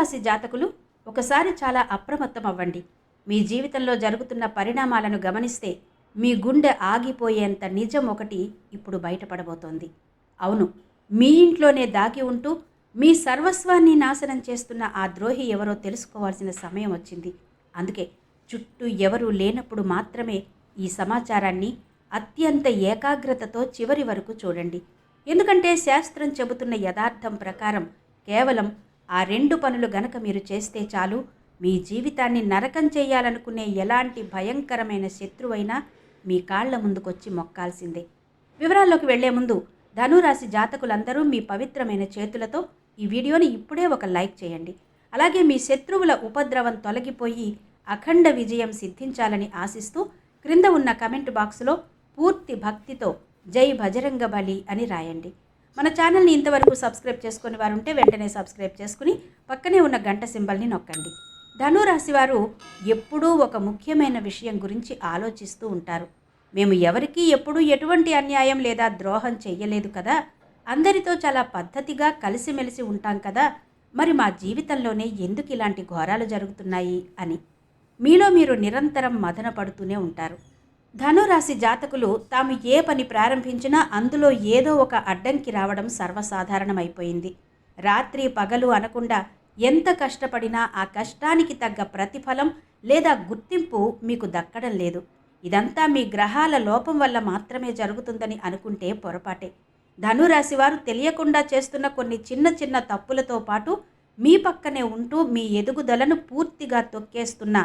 ధనురాశి జాతకులు ఒకసారి చాలా అప్రమత్తం అవ్వండి. మీ జీవితంలో జరుగుతున్న పరిణామాలను గమనిస్తే మీ గుండె ఆగిపోయేంత నిజం ఒకటి ఇప్పుడు బయటపడబోతోంది. అవును, మీ ఇంట్లోనే దాగి ఉంటూ మీ సర్వస్వాన్ని నాశనం చేస్తున్న ఆ ద్రోహి ఎవరో తెలుసుకోవాల్సిన సమయం వచ్చింది. అందుకే చుట్టూ ఎవరూ లేనప్పుడు మాత్రమే ఈ సమాచారాన్ని అత్యంత ఏకాగ్రతతో చివరి వరకు చూడండి. ఎందుకంటే శాస్త్రం చెబుతున్న యథార్థం ప్రకారం కేవలం ఆ 2 పనులు గనక మీరు చేస్తే చాలు, మీ జీవితాన్ని నరకం చేయాలనుకునే ఎలాంటి భయంకరమైన శత్రువైనా మీ కాళ్ల ముందుకొచ్చి మొక్కాల్సిందే. వివరాల్లోకి వెళ్లే ముందు ధనురాశి జాతకులందరూ మీ పవిత్రమైన చేతులతో ఈ వీడియోని ఇప్పుడే ఒక లైక్ చేయండి. అలాగే మీ శత్రువుల ఉపద్రవం తొలగిపోయి అఖండ విజయం సిద్ధించాలని ఆశిస్తూ క్రింద ఉన్న కమెంట్ బాక్సులో పూర్తి భక్తితో జై బజరంగ బలి అని రాయండి. మన ఛానల్ని ఇంతవరకు సబ్స్క్రైబ్ చేసుకుని వారు ఉంటే వెంటనే సబ్స్క్రైబ్ చేసుకుని పక్కనే ఉన్న గంట సింబల్ని నొక్కండి. ధనురాశి వారు ఎప్పుడూ ఒక ముఖ్యమైన విషయం గురించి ఆలోచిస్తూ ఉంటారు. మేము ఎవరికీ ఎప్పుడూ ఎటువంటి అన్యాయం లేదా ద్రోహం చెయ్యలేదు కదా, అందరితో చాలా పద్ధతిగా కలిసిమెలిసి ఉంటాం కదా, మరి మా జీవితంలోనే ఎందుకు ఇలాంటి ఘోరాలు జరుగుతున్నాయి అని మీలో మీరు నిరంతరం మదన పడుతూనే ఉంటారు. ధనురాశి జాతకులు తాము ఏ పని ప్రారంభించినా అందులో ఏదో ఒక అడ్డంకి రావడం సర్వసాధారణమైపోయింది. రాత్రి పగలు అనకుండా ఎంత కష్టపడినా ఆ కష్టానికి తగ్గ ప్రతిఫలం లేదా గుర్తింపు మీకు దక్కడం లేదు. ఇదంతా మీ గ్రహాల లోపం వల్ల మాత్రమే జరుగుతుందని అనుకుంటే పొరపాటే. ధనురాశి వారు తెలియకుండా చేస్తున్న కొన్ని చిన్న చిన్న తప్పులతో పాటు మీ పక్కనే ఉంటూ మీ ఎదుగుదలను పూర్తిగా తొక్కేస్తున్న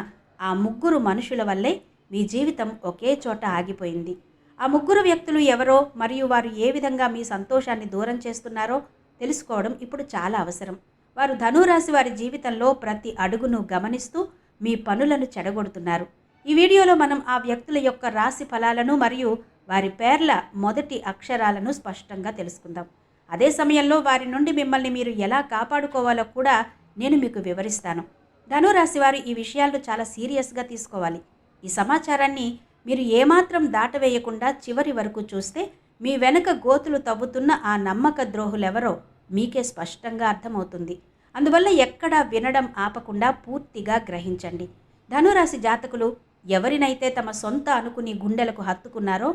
ఆ 3 మనుషుల వల్లే మీ జీవితం ఒకే చోట ఆగిపోయింది. ఆ 3 వ్యక్తులు ఎవరో మరియు వారు ఏ విధంగా మీ సంతోషాన్ని దూరం చేస్తున్నారో తెలుసుకోవడం ఇప్పుడు చాలా అవసరం. వారు ధనురాశి వారి జీవితంలో ప్రతి అడుగును గమనిస్తూ మీ పనులను చెడగొడుతున్నారు. ఈ వీడియోలో మనం ఆ వ్యక్తుల యొక్క రాశి ఫలాలను మరియు వారి పేర్ల మొదటి అక్షరాలను స్పష్టంగా తెలుసుకుందాం. అదే సమయంలో వారి నుండి మిమ్మల్ని మీరు ఎలా కాపాడుకోవాలో కూడా నేను మీకు వివరిస్తాను. ధనురాశి వారు ఈ విషయాలను చాలా సీరియస్గా తీసుకోవాలి. ఈ సమాచారాన్ని మీరు ఏమాత్రం దాటవేయకుండా చివరి వరకు చూస్తే మీ వెనక గోతులు తవ్వుతున్న ఆ నమ్మక ద్రోహులెవరో మీకే స్పష్టంగా అర్థమవుతుంది. అందువల్ల ఎక్కడా వినడం ఆపకుండా పూర్తిగా గ్రహించండి. ధనురాశి జాతకులు ఎవరినైతే తమ సొంత అనుకుని గుండెలకు హత్తుకున్నారో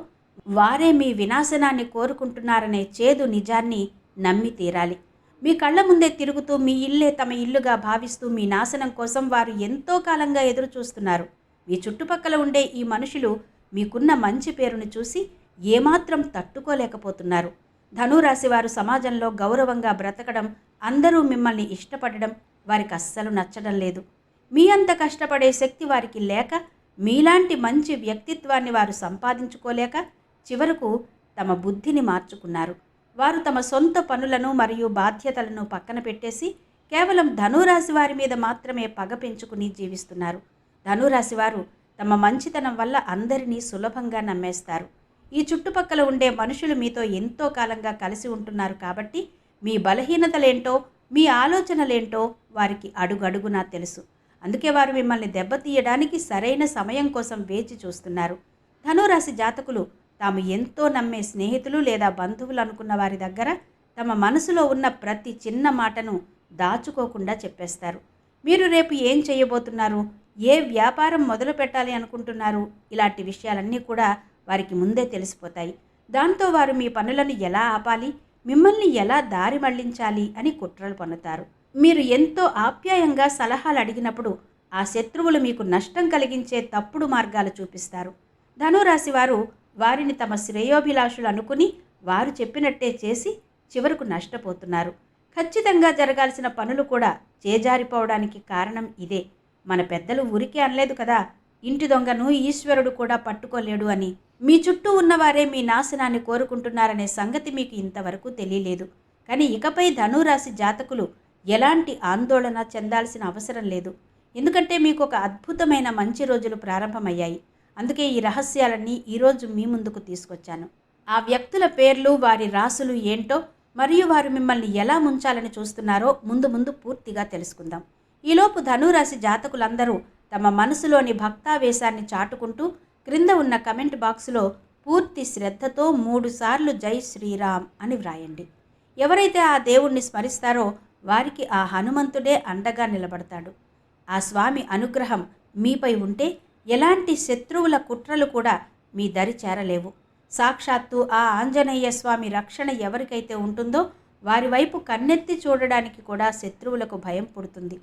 వారే మీ వినాశనాన్ని కోరుకుంటున్నారనే చేదు నిజాన్ని నమ్మి తీరాలి. మీ కళ్ళ ముందే తిరుగుతూ మీ ఇల్లే తమ ఇల్లుగా భావిస్తూ మీ నాశనం కోసం వారు ఎంతో కాలంగా ఎదురు చూస్తున్నారు. మీ చుట్టుపక్కల ఉండే ఈ మనుషులు మీకున్న మంచి పేరును చూసి ఏమాత్రం తట్టుకోలేకపోతున్నారు. ధనురాశి వారు సమాజంలో గౌరవంగా బ్రతకడం, అందరూ మిమ్మల్ని ఇష్టపడడం వారికి అస్సలు నచ్చడం లేదు. మీ అంత కష్టపడే శక్తి వారికి లేక, మీలాంటి మంచి వ్యక్తిత్వాన్ని వారు సంపాదించుకోలేక చివరకు తమ బుద్ధిని మార్చుకున్నారు. వారు తమ సొంత పనులను మరియు బాధ్యతలను పక్కన పెట్టేసి కేవలం ధనురాశి వారి మీద మాత్రమే పగ పెంచుకుని జీవిస్తున్నారు. ధనురాశి వారు తమ మంచితనం వల్ల అందరినీ సులభంగా నమ్మేస్తారు. ఈ చుట్టుపక్కల ఉండే మనుషులు మీతో ఎంతో కాలంగా కలిసి ఉంటున్నారు కాబట్టి మీ బలహీనతలేంటో, మీ ఆలోచనలేంటో వారికి అడుగడుగునా తెలుసు. అందుకే వారు మిమ్మల్ని దెబ్బతీయడానికి సరైన సమయం కోసం వేచి చూస్తున్నారు. ధనురాశి జాతకులు తాము ఎంతో నమ్మే స్నేహితులు లేదా బంధువులు అనుకున్న వారి దగ్గర తమ మనసులో ఉన్న ప్రతి చిన్న మాటను దాచుకోకుండా చెప్పేస్తారు. మీరు రేపు ఏం చేయబోతున్నారు, ఏ వ్యాపారం మొదలు పెట్టాలి అనుకుంటున్నారు, ఇలాంటి విషయాలన్నీ కూడా వారికి ముందే తెలిసిపోతాయి. దాంతో వారు మీ పనులను ఎలా ఆపాలి, మిమ్మల్ని ఎలా దారి మళ్లించాలి అని కుట్రలు పన్నుతారు. మీరు ఎంతో ఆప్యాయంగా సలహాలు అడిగినప్పుడు ఆ శత్రువులు మీకు నష్టం కలిగించే తప్పుడు మార్గాలు చూపిస్తారు. ధనురాశి వారు వారిని తమ శ్రేయోభిలాషులు అనుకుని వారు చెప్పినట్టే చేసి చివరకు నష్టపోతున్నారు. ఖచ్చితంగా జరగాల్సిన పనులు కూడా చేజారిపోవడానికి కారణం ఇదే. మన పెద్దలు ఊరికే అనలేదు కదా, ఇంటి దొంగను ఈశ్వరుడు కూడా పట్టుకోలేడు అని. మీ చుట్టూ ఉన్నవారే మీ నాశనాన్ని కోరుకుంటున్నారనే సంగతి మీకు ఇంతవరకు తెలియలేదు. కానీ ఇకపై ధనురాశి జాతకులు ఎలాంటి ఆందోళన చెందాల్సిన అవసరం లేదు. ఎందుకంటే మీకు ఒక అద్భుతమైన మంచి రోజులు ప్రారంభమయ్యాయి. అందుకే ఈ రహస్యాలన్నీ ఈరోజు మీ ముందుకు తీసుకొచ్చాను. ఆ వ్యక్తుల పేర్లు, వారి రాసులు ఏంటో మరియు వారు మిమ్మల్ని ఎలా ముంచాలని చూస్తున్నారో ముందు పూర్తిగా తెలుసుకుందాం. ఈలోపు ధనురాశి జాతకులందరూ తమ మనసులోని భక్తావేశాన్ని చాటుకుంటూ క్రింద ఉన్న కమెంట్ బాక్సులో పూర్తి శ్రద్ధతో 3 సార్లు జై శ్రీరామ్ అని వ్రాయండి. ఎవరైతే ఆ దేవుణ్ణి స్మరిస్తారో వారికి ఆ హనుమంతుడే అండగా నిలబడతాడు. ఆ స్వామి అనుగ్రహం మీపై ఉంటే ఎలాంటి శత్రువుల కుట్రలు కూడా మీ దరి చేరలేవు. సాక్షాత్తు ఆ ఆంజనేయ స్వామి రక్షణ ఎవరికైతే ఉంటుందో వారి వైపు కన్నెత్తి చూడడానికి కూడా శత్రువులకు భయం పుడుతుంది.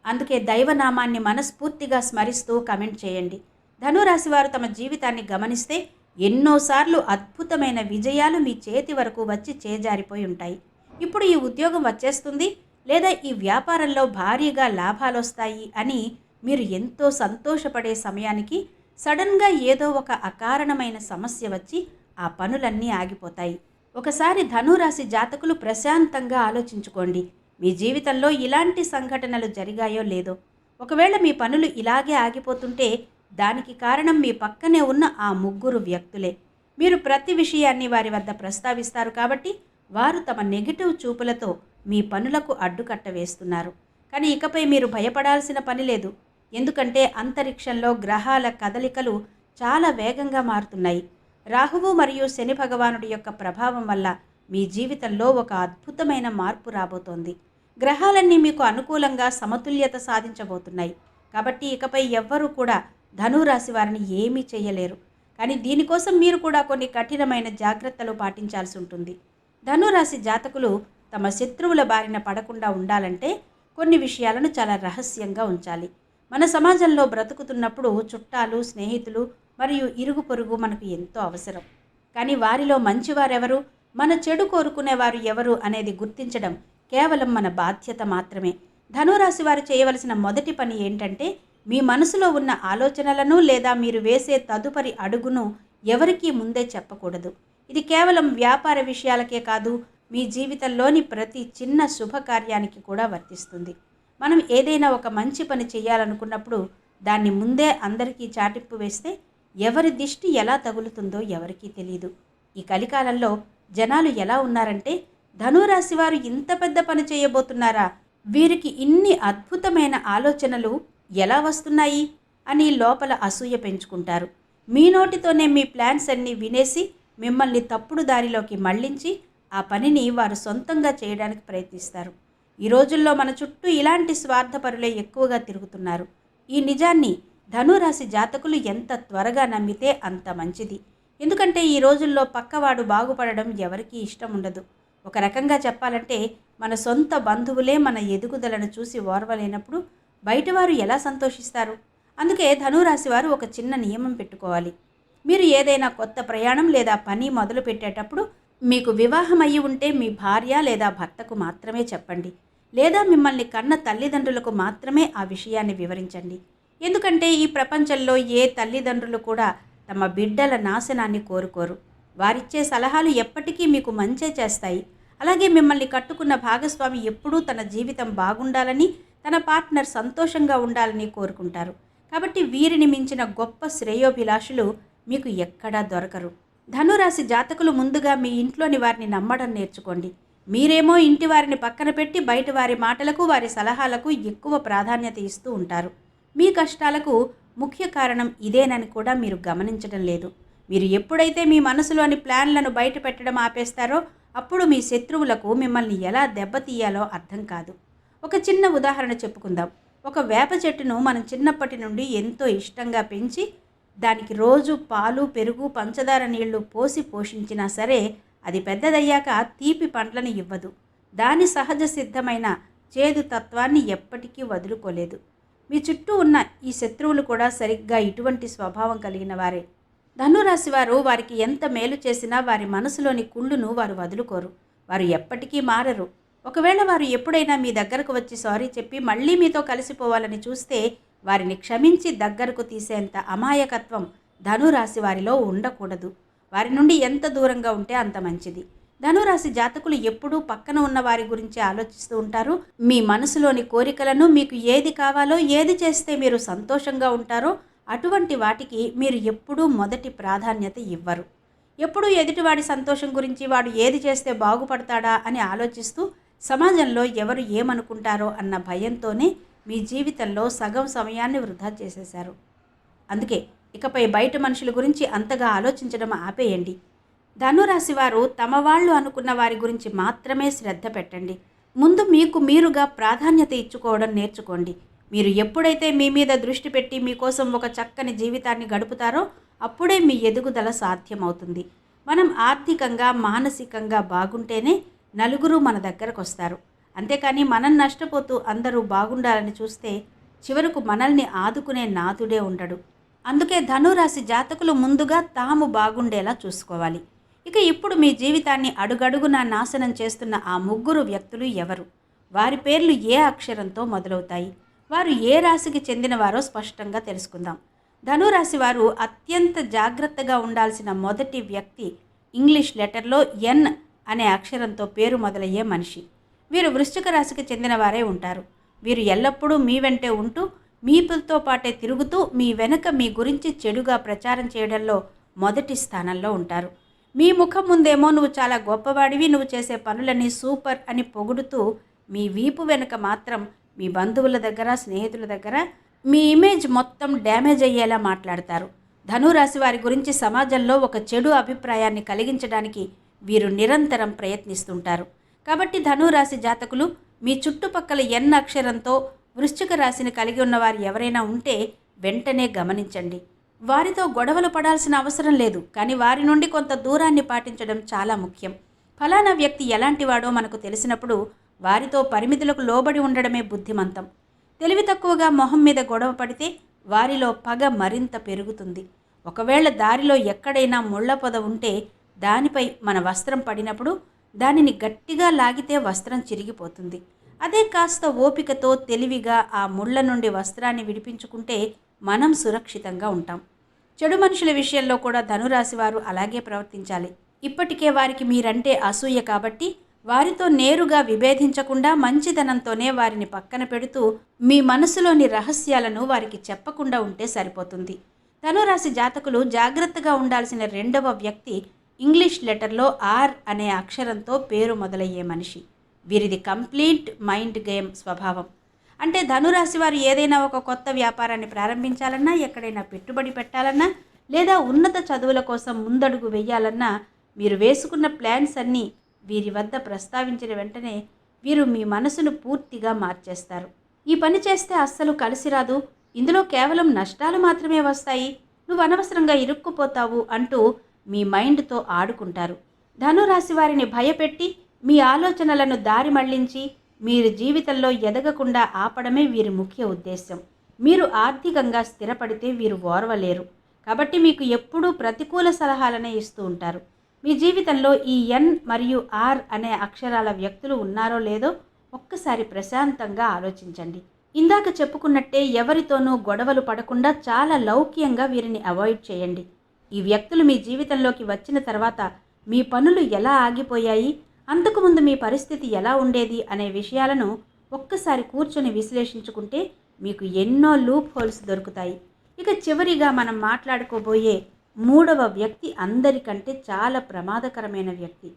అందుకే దైవనామాన్ని మనస్ఫూర్తిగా స్మరిస్తూ కమెంట్ చేయండి. ధనురాశి వారు తమ జీవితాన్ని గమనిస్తే ఎన్నోసార్లు అద్భుతమైన విజయాలు మీ చేతి వరకు వచ్చి చేజారిపోయి ఉంటాయి. ఇప్పుడు ఈ ఉద్యోగం వచ్చేస్తుంది లేదా ఈ వ్యాపారంలో భారీగా లాభాలొస్తాయి అని మీరు ఎంతో సంతోషపడే సమయానికి సడన్గా ఏదో ఒక అకారణమైన సమస్య వచ్చి ఆ పనులన్నీ ఆగిపోతాయి. ఒకసారి ధనురాశి జాతకులు ప్రశాంతంగా ఆలోచించుకోండి. మీ జీవితంలో ఇలాంటి సంఘటనలు జరిగాయో లేదో. ఒకవేళ మీ పనులు ఇలాగే ఆగిపోతుంటే దానికి కారణం మీ పక్కనే ఉన్న ఆ ముగ్గురు వ్యక్తులే. మీరు ప్రతి విషయాన్ని వారి వద్ద ప్రస్తావిస్తారు కాబట్టి వారు తమ నెగిటివ్ చూపులతో మీ పనులకు అడ్డుకట్ట వేస్తున్నారు. కానీ ఇకపై మీరు భయపడాల్సిన పని లేదు. ఎందుకంటే అంతరిక్షంలో గ్రహాల కదలికలు చాలా వేగంగా మారుతున్నాయి. రాహువు మరియు శని భగవానుడి యొక్క ప్రభావం వల్ల మీ జీవితంలో ఒక అద్భుతమైన మార్పు రాబోతోంది. గ్రహాలన్నీ మీకు అనుకూలంగా సమతుల్యత సాధించబోతున్నాయి. కాబట్టి ఇకపై ఎవ్వరూ కూడా ధనురాశి వారిని ఏమీ చేయలేరు. కానీ దీనికోసం మీరు కూడా కొన్ని కఠినమైన జాగ్రత్తలు పాటించాల్సి ఉంటుంది. ధనురాశి జాతకులు తమ శత్రువుల బారిన పడకుండా ఉండాలంటే కొన్ని విషయాలను చాలా రహస్యంగా ఉంచాలి. మన సమాజంలో బ్రతుకుతున్నప్పుడు చుట్టాలు, స్నేహితులు మరియు ఇరుగు పొరుగు మనకు ఎంతో అవసరం. కానీ వారిలో మంచివారెవరు, మన చెడు కోరుకునేవారు ఎవరు అనేది గుర్తించడం కేవలం మన బాధ్యత మాత్రమే. ధనురాశి వారు చేయవలసిన మొదటి పని ఏంటంటే మీ మనసులో ఉన్న ఆలోచనలను లేదా మీరు వేసే తదుపరి అడుగును ఎవరికీ ముందే చెప్పకూడదు. ఇది కేవలం వ్యాపార విషయాలకే కాదు, మీ జీవితంలోని ప్రతి చిన్న శుభకార్యానికి కూడా వర్తిస్తుంది. మనం ఏదైనా ఒక మంచి పని చేయాలనుకున్నప్పుడు దాన్ని ముందే అందరికీ చాటింపు వేస్తే ఎవరి దిష్టి ఎలా తగులుతుందో ఎవరికీ తెలియదు. ఈ కలికాలంలో జనాలు ఎలా ఉన్నారంటే ధనురాశి వారు ఇంత పెద్ద పని చేయబోతున్నారా, వీరికి ఇన్ని అద్భుతమైన ఆలోచనలు ఎలా వస్తున్నాయి అని లోపల అసూయ పెంచుకుంటారు. మీ నోటితోనే మీ ప్లాన్స్ అన్నీ వినేసి మిమ్మల్ని తప్పుడు దారిలోకి మళ్లించి ఆ పనిని వారు సొంతంగా చేయడానికి ప్రయత్నిస్తారు. ఈ రోజుల్లో మన చుట్టూ ఇలాంటి స్వార్థపరులే ఎక్కువగా తిరుగుతున్నారు. ఈ నిజాన్ని ధనురాశి జాతకులు ఎంత త్వరగా నమ్మితే అంత మంచిది. ఎందుకంటే ఈ రోజుల్లో పక్కవాడు బాగుపడడం ఎవరికీ ఇష్టం ఉండదు. ఒక రకంగా చెప్పాలంటే మన సొంత బంధువులే మన ఎదుగుదలను చూసి ఓర్వలేనప్పుడు బయటవారు ఎలా సంతోషిస్తారు? అందుకే ధనురాశి వారు ఒక చిన్న నియమం పెట్టుకోవాలి. మీరు ఏదైనా కొత్త ప్రయాణం లేదా పని మొదలు పెట్టేటప్పుడు మీకు వివాహం అయ్యి ఉంటే మీ భార్య లేదా భర్తకు మాత్రమే చెప్పండి, లేదా మిమ్మల్ని కన్న తల్లిదండ్రులకు మాత్రమే ఆ విషయాన్ని వివరించండి. ఎందుకంటే ఈ ప్రపంచంలో ఏ తల్లిదండ్రులు కూడా తమ బిడ్డల నాశనాన్ని కోరుకోరు. వారిచ్చే సలహాలు ఎప్పటికీ మీకు మంచే చేస్తాయి. అలాగే మిమ్మల్ని కట్టుకున్న భాగస్వామి ఎప్పుడూ తన జీవితం బాగుండాలని, తన పార్ట్నర్ సంతోషంగా ఉండాలని కోరుకుంటారు. కాబట్టి వీరిని మించిన గొప్ప శ్రేయోభిలాషులు మీకు ఎక్కడా దొరకరు. ధనురాశి జాతకులు ముందుగా మీ ఇంట్లోని వారిని నమ్మడం నేర్చుకోండి. మీరేమో ఇంటి వారిని పక్కన పెట్టి బయట వారి మాటలకు, వారి సలహాలకు ఎక్కువ ప్రాధాన్యత ఇస్తూ ఉంటారు. మీ కష్టాలకు ముఖ్య కారణం ఇదేనని కూడా మీరు గమనించడం లేదు. మీరు ఎప్పుడైతే మీ మనసులోని ప్లాన్లను బయట పెట్టడం ఆపేస్తారో అప్పుడు మీ శత్రువులకు మిమ్మల్ని ఎలా దెబ్బతీయాలో అర్థం కాదు. ఒక చిన్న ఉదాహరణ చెప్పుకుందాం. ఒక వేప చెట్టును మనం చిన్నప్పటి నుండి ఎంతో ఇష్టంగా పెంచి దానికి రోజు పాలు, పెరుగు, పంచదార నీళ్లు పోసి పోషించినా సరే అది పెద్దదయ్యాక తీపి పండ్లను ఇవ్వదు. దాని సహజ సిద్ధమైన చేదు తత్వాన్ని ఎప్పటికీ వదులుకోలేదు. మీ చుట్టూ ఉన్న ఈ శత్రువులు కూడా సరిగ్గా ఇటువంటి స్వభావం కలిగిన వారే. ధనురాశి వారు వారికి ఎంత మేలు చేసినా వారి మనసులోని కుళ్ళును వారు వదులుకోరు. వారు ఎప్పటికీ మారరు. ఒకవేళ వారు ఎప్పుడైనా మీ దగ్గరకు వచ్చి సారీ చెప్పి మళ్ళీ మీతో కలిసిపోవాలని చూస్తే వారిని క్షమించి దగ్గరకు తీసేంత అమాయకత్వం ధనురాశి వారిలో ఉండకూడదు. వారి నుండి ఎంత దూరంగా ఉంటే అంత మంచిది. ధనురాశి జాతకులు ఎప్పుడూ పక్కన ఉన్న వారి గురించి ఆలోచిస్తూ ఉంటారు. మీ మనసులోని కోరికలను, మీకు ఏది కావాలో, ఏది చేస్తే మీరు సంతోషంగా ఉంటారో అటువంటి వాటికి మీరు ఎప్పుడూ మొదటి ప్రాధాన్యత ఇవ్వరు. ఎప్పుడూ ఎదుటివాడి సంతోషం గురించి, వాడు ఏది చేస్తే బాగుపడతాడా అని ఆలోచిస్తూ సమాజంలో ఎవరు ఏమనుకుంటారో అన్న భయంతోనే మీ జీవితంలో సగం సమయాన్ని వృధా చేసేశారు. అందుకే ఇకపై బయట మనుషుల గురించి అంతగా ఆలోచించడం ఆపేయండి. ధనురాశి వారు తమ వాళ్ళు అనుకున్న వారి గురించి మాత్రమే శ్రద్ధ పెట్టండి. ముందు మీకు మీరుగా ప్రాధాన్యత ఇచ్చుకోవడం నేర్చుకోండి. మీరు ఎప్పుడైతే మీ మీద దృష్టి పెట్టి మీకోసం ఒక చక్కని జీవితాన్ని గడుపుతారో అప్పుడే మీ ఎదుగుదల సాధ్యమవుతుంది. మనం ఆర్థికంగా, మానసికంగా బాగుంటేనే నలుగురు మన దగ్గరకు వస్తారు. అంతేకాని మనం నష్టపోతూ అందరూ బాగుండాలని చూస్తే చివరకు మనల్ని ఆదుకునే నాథుడే ఉండడు. అందుకే ధనురాశి జాతకులు ముందుగా తాము బాగుండేలా చూసుకోవాలి. ఇక ఇప్పుడు మీ జీవితాన్ని అడుగడుగునా నాశనం చేస్తున్న ఆ ముగ్గురు వ్యక్తులు ఎవరు? వారి పేర్లు ఏ అక్షరంతో మొదలవుతాయి? వారు ఏ రాశికి చెందినవారో స్పష్టంగా తెలుసుకుందాం. ధనురాశి వారు అత్యంత జాగ్రత్తగా ఉండాల్సిన మొదటి వ్యక్తి ఇంగ్లీష్ లెటర్లో ఎన్ అనే అక్షరంతో పేరు మొదలయ్యే మనిషి. వీరు వృశ్చిక రాశికి చెందినవారే ఉంటారు. వీరు ఎల్లప్పుడూ మీ వెంటే ఉంటూ మీతో పాటే తిరుగుతూ మీ వెనుక మీ గురించి చెడుగా ప్రచారం చేయడంలో మొదటి స్థానంలో ఉంటారు. మీ ముఖం ముందేమో నువ్వు చాలా గొప్పవాడివి, నువ్వు చేసే పనులన్నీ సూపర్ అని పొగుడుతూ మీ వీపు వెనుక మాత్రం మీ బంధువుల దగ్గర, స్నేహితుల దగ్గర మీ ఇమేజ్ మొత్తం డ్యామేజ్ అయ్యేలా మాట్లాడతారు. ధనురాశి వారి గురించి సమాజంలో ఒక చెడు అభిప్రాయాన్ని కలిగించడానికి వీరు నిరంతరం ప్రయత్నిస్తుంటారు. కాబట్టి ధనురాశి జాతకులు మీ చుట్టుపక్కల ఎన్ అక్షరంతో వృశ్చిక రాశిని కలిగి ఉన్నవారు ఎవరైనా ఉంటే వెంటనే గమనించండి. వారితో గొడవలు పడాల్సిన అవసరం లేదు, కానీ వారి నుండి కొంత దూరాన్ని పాటించడం చాలా ముఖ్యం. ఫలానా వ్యక్తి ఎలాంటి వాడో మనకు తెలిసినప్పుడు వారితో పరిమితులకు లోబడి ఉండడమే బుద్ధిమంతం. తెలివి తక్కువగా మొహం మీద గొడవ పడితే వారిలో పగ మరింత పెరుగుతుంది. ఒకవేళ దారిలో ఎక్కడైనా ముళ్ళ పొద ఉంటే దానిపై మన వస్త్రం పడినప్పుడు దానిని గట్టిగా లాగితే వస్త్రం చిరిగిపోతుంది. అదే కాస్త ఓపికతో తెలివిగా ఆ ముళ్ళ నుండి వస్త్రాన్ని విడిపించుకుంటే మనం సురక్షితంగా ఉంటాం. చెడు మనుషుల విషయంలో కూడా ధనురాశి వారు అలాగే ప్రవర్తించాలి. ఇప్పటికే వారికి మీరంటే అసూయ కాబట్టి వారితో నేరుగా విభేదించకుండా మంచితనంతోనే వారిని పక్కన పెడుతూ మీ మనసులోని రహస్యాలను వారికి చెప్పకుండా ఉంటే సరిపోతుంది. ధనురాశి జాతకులు జాగ్రత్తగా ఉండాల్సిన రెండవ వ్యక్తి ఇంగ్లీష్ లెటర్లో ఆర్ అనే అక్షరంతో పేరు మొదలయ్యే మనిషి. వీరిది కంప్లీట్ మైండ్ గేమ్ స్వభావం. అంటే ధనురాశి వారు ఏదైనా ఒక కొత్త వ్యాపారాన్ని ప్రారంభించాలన్నా, ఎక్కడైనా పెట్టుబడి పెట్టాలన్నా, లేదా ఉన్నత చదువుల కోసం ముందడుగు వేయాలన్నా మీరు వేసుకున్న ప్లాన్స్ అన్నీ వీరి వద్ద ప్రస్తావించిన వెంటనే వీరు మీ మనసును పూర్తిగా మార్చేస్తారు. ఈ పని చేస్తే అస్సలు కలిసి రాదు, ఇందులో కేవలం నష్టాలు మాత్రమే వస్తాయి, నువ్వు అనవసరంగా ఇరుక్కుపోతావు అంటూ మీ మైండ్తో ఆడుకుంటారు. ధనురాశి వారిని భయపెట్టి మీ ఆలోచనలను దారి మళ్లించి మీరు జీవితంలో ఎదగకుండా ఆపడమే వీరి ముఖ్య ఉద్దేశం. మీరు ఆర్థికంగా స్థిరపడితే వీరు ఓర్వలేరు. కాబట్టి మీకు ఎప్పుడూ ప్రతికూల సలహాలనే ఇస్తూ ఉంటారు. మీ జీవితంలో ఈ ఎన్ మరియు ఆర్ అనే అక్షరాల వ్యక్తులు ఉన్నారో లేదో ఒక్కసారి ప్రశాంతంగా ఆలోచించండి. ఇందాక చెప్పుకున్నట్టే ఎవరితోనూ గొడవలు పడకుండా చాలా లౌక్యంగా వీరిని అవాయిడ్ చేయండి. ఈ వ్యక్తులు మీ జీవితంలోకి వచ్చిన తర్వాత మీ పనులు ఎలా ఆగిపోయాయి, అంతకుముందు మీ పరిస్థితి ఎలా ఉండేది అనే విషయాలను ఒక్కసారి కూర్చొని విశ్లేషించుకుంటే మీకు ఎన్నో లూప్ హోల్స్ దొరుకుతాయి. ఇక చివరిగా మనం మాట్లాడుకోబోయే మూడవ వ్యక్తి అందరికంటే చాలా ప్రమాదకరమైన వ్యక్తి.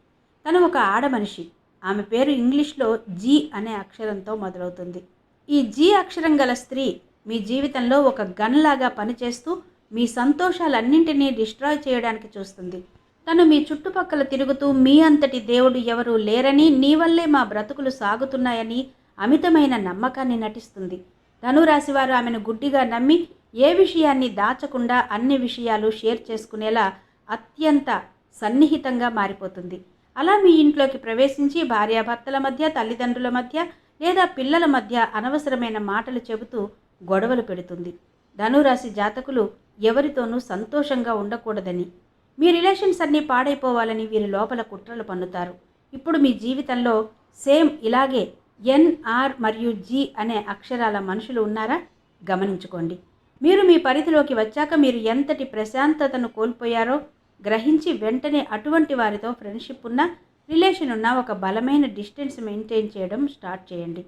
తను ఒక ఆడమనిషి. ఆమె పేరు ఇంగ్లీష్లో జీ అనే అక్షరంతో మొదలవుతుంది. ఈ జీ అక్షరం గల స్త్రీ మీ జీవితంలో ఒక గన్లాగా పనిచేస్తూ మీ సంతోషాలన్నింటినీ డిస్ట్రాయ్ చేయడానికి చూస్తుంది. తను మీ చుట్టుపక్కల తిరుగుతూ మీ అంతటి దేవుడు ఎవరూ లేరని, నీ వల్లే మా బ్రతుకులు సాగుతున్నాయని అమితమైన నమ్మకాన్ని నటిస్తుంది. ధనురాశివారు ఆమెను గుడ్డిగా నమ్మి ఏ విషయాన్ని దాచకుండా అన్ని విషయాలు షేర్ చేసుకునేలా అత్యంత సన్నిహితంగా మారిపోతుంది. అలా మీ ఇంట్లోకి ప్రవేశించి భార్యాభర్తల మధ్య, తల్లిదండ్రుల మధ్య లేదా పిల్లల మధ్య అనవసరమైన మాటలు చెబుతూ గొడవలు పెడుతుంది. ధనురాశి జాతకులు ఎవరితోనూ సంతోషంగా ఉండకూడదని, మీ రిలేషన్స్ అన్నీ పాడైపోవాలని వీరి లోపల కుట్రలు పన్నుతారు. ఇప్పుడు మీ జీవితంలో సేమ్ ఇలాగే ఎన్ఆర్ మరియు జీ అనే అక్షరాల మనుషులు ఉన్నారా? గమనించుకోండి. మీరు మీ పరిధిలోకి వచ్చాక మీరు ఎంతటి ప్రశాంతతను కోల్పోయారో గ్రహించి వెంటనే అటువంటి వారితో ఫ్రెండ్షిప్ ఉన్న, రిలేషన్ ఉన్న ఒక బలమైన డిస్టెన్స్ మెయింటైన్ చేయడం స్టార్ట్ చేయండి.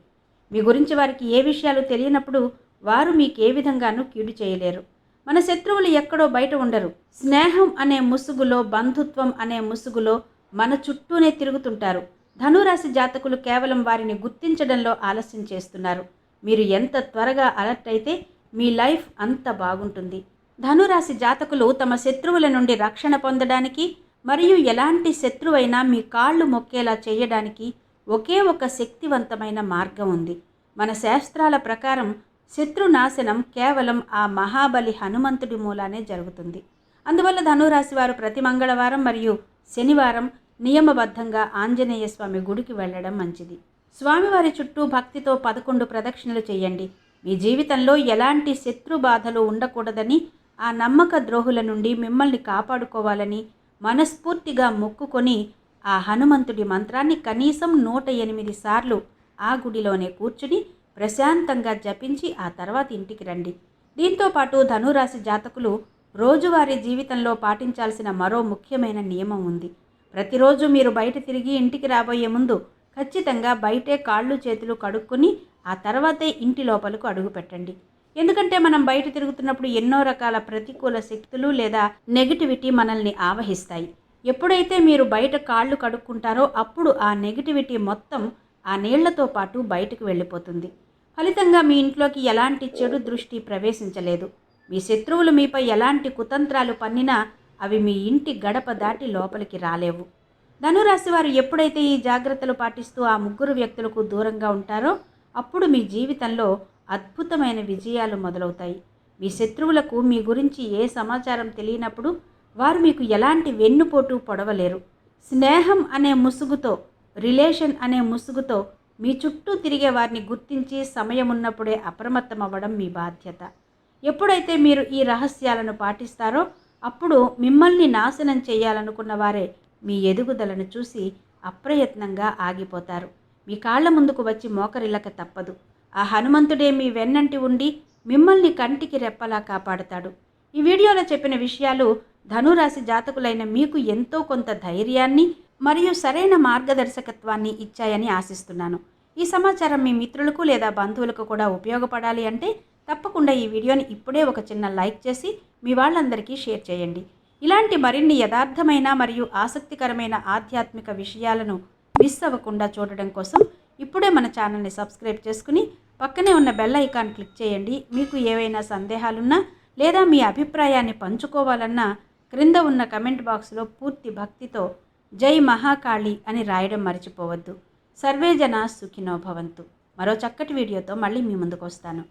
మీ గురించి వారికి ఏ విషయాలు తెలియనప్పుడు వారు మీకు ఏ విధంగానూ కీడు చేయలేరు. మన శత్రువులు ఎక్కడో బయట ఉండరు. స్నేహం అనే ముసుగులో, బంధుత్వం అనే ముసుగులో మన చుట్టూనే తిరుగుతుంటారు. ధనురాశి జాతకులు కేవలం వారిని గుర్తించడంలో ఆలస్యం చేస్తున్నారు. మీరు ఎంత త్వరగా అలర్ట్ అయితే మీ లైఫ్ అంత బాగుంటుంది. ధనురాశి జాతకులు తమ శత్రువుల నుండి రక్షణ పొందడానికి మరియు ఎలాంటి శత్రువైనా మీ కాళ్ళు మొక్కేలా చేయడానికి ఒకే ఒక శక్తివంతమైన మార్గం ఉంది. మన శాస్త్రాల ప్రకారం శత్రునాశనం కేవలం ఆ మహాబలి హనుమంతుడి మూలానే జరుగుతుంది. అందువల్ల ధనురాశి వారు ప్రతి మంగళవారం మరియు శనివారం నియమబద్ధంగా ఆంజనేయ స్వామి గుడికి వెళ్ళడం మంచిది. స్వామివారి చుట్టూ భక్తితో 11 ప్రదక్షిణలు చేయండి. మీ జీవితంలో ఎలాంటి శత్రు బాధలు ఉండకూడదని, ఆ నమ్మక ద్రోహుల నుండి మిమ్మల్ని కాపాడుకోవాలని మనస్ఫూర్తిగా మొక్కుకొని ఆ హనుమంతుడి మంత్రాన్ని కనీసం 108 సార్లు ఆ గుడిలోనే కూర్చుని ప్రశాంతంగా జపించి ఆ తర్వాత ఇంటికి రండి. దీంతోపాటు ధనురాశి జాతకులు రోజువారీ జీవితంలో పాటించాల్సిన మరో ముఖ్యమైన నియమం ఉంది. ప్రతిరోజు మీరు బయట తిరిగి ఇంటికి రాబోయే ముందు ఖచ్చితంగా బయటే కాళ్ళు చేతులు కడుక్కొని ఆ తర్వాతే ఇంటి లోపలకు అడుగు పెట్టండి. ఎందుకంటే మనం బయట తిరుగుతున్నప్పుడు ఎన్నో రకాల ప్రతికూల శక్తులు లేదా నెగిటివిటీ మనల్ని ఆవహిస్తాయి. ఎప్పుడైతే మీరు బయట కాళ్ళు కడుక్కుంటారో అప్పుడు ఆ నెగిటివిటీ మొత్తం ఆ నీళ్లతో పాటు బయటకు వెళ్ళిపోతుంది. ఫలితంగా మీ ఇంట్లోకి ఎలాంటి చెడు దృష్టి ప్రవేశించలేదు. మీ శత్రువులు మీపై ఎలాంటి కుతంత్రాలు పన్నినా అవి మీ ఇంటి గడప దాటి లోపలికి రాలేవు. ధనురాశి వారు ఎప్పుడైతే ఈ జాగ్రత్తలు పాటిస్తూ ఆ ముగ్గురు వ్యక్తులకు దూరంగా ఉంటారో అప్పుడు మీ జీవితంలో అద్భుతమైన విజయాలు మొదలవుతాయి. మీ శత్రువులకు మీ గురించి ఏ సమాచారం తెలియనప్పుడు వారు మీకు ఎలాంటి వెన్నుపోటు పొడవలేరు. స్నేహం అనే ముసుగుతో, రిలేషన్ అనే ముసుగుతో మీ చుట్టూ తిరిగే వారిని గుర్తించి సమయం ఉన్నప్పుడే అప్రమత్తం అవ్వడం మీ బాధ్యత. ఎప్పుడైతే మీరు ఈ రహస్యాలను పాటిస్తారో అప్పుడు మిమ్మల్ని నాశనం చేయాలనుకున్న వారే మీ ఎదుగుదలను చూసి అప్రయత్నంగా ఆగిపోతారు. మీ కాళ్ల ముందుకు వచ్చి మోకరిల్లక తప్పదు. ఆ హనుమంతుడే మీ వెన్నంటి ఉండి మిమ్మల్ని కంటికి రెప్పలా కాపాడుతాడు. ఈ వీడియోలో చెప్పిన విషయాలు ధనురాశి జాతకులైన మీకు ఎంతో కొంత ధైర్యాన్ని మరియు సరైన మార్గదర్శకత్వాన్ని ఇచ్చాయని ఆశిస్తున్నాను. ఈ సమాచారం మీ మిత్రులకు లేదా బంధువులకు కూడా ఉపయోగపడాలి అంటే తప్పకుండా ఈ వీడియోని ఇప్పుడే ఒక చిన్న లైక్ చేసి మీ వాళ్ళందరికీ షేర్ చేయండి. ఇలాంటి మరిన్ని యథార్థమైన మరియు ఆసక్తికరమైన ఆధ్యాత్మిక విషయాలను మిస్ అవ్వకుండా చూడడం కోసం ఇప్పుడే మన ఛానల్ని సబ్స్క్రైబ్ చేసుకుని పక్కనే ఉన్న బెల్ ఐకాన్ క్లిక్ చేయండి. మీకు ఏవైనా సందేహాలున్నా లేదా మీ అభిప్రాయాన్ని పంచుకోవాలన్నా క్రింద ఉన్న కమెంట్ బాక్స్లో పూర్తి భక్తితో జై మహాకాళి అని రాయడం మర్చిపోవద్దు. సర్వే జనా సుఖినో భవంతు. మరో చక్కటి వీడియోతో మళ్ళీ మీ ముందుకు వస్తాను.